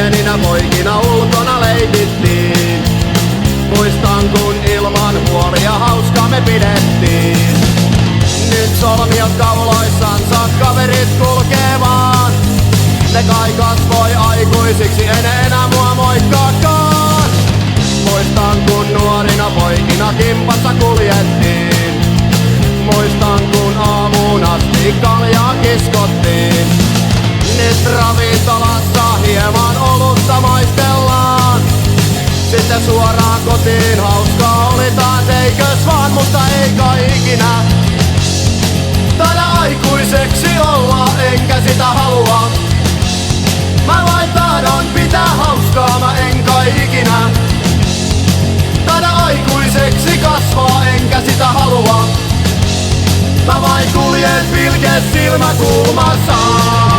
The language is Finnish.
pieninä poikina ulkona leikittiin. Muistan kun ilman huolia hauskaa me pidettiin. Nyt solmiot kauloissansa kaverit kulkee vaan. Ne kai kasvoi aikuisiksi, en enää mua moikkaakaan. Muistan kun nuorina poikina kimpassa kuljettiin. Muistan kun aamuun asti kaljaa kiskottiin. Nyt ravintolassa hieman olutta maistellaan. Sitten suoraan kotiin, hauskaa oli taas eikös vaan, mutta ei kai ikinä taida aikuiseksi olla, enkä sitä halua. Mä vain tahdon pitää hauskaa, mä en kai ikinä taida aikuiseksi kasvaa, enkä sitä halua. Mä vain kuljen pilke silmäkulmassa.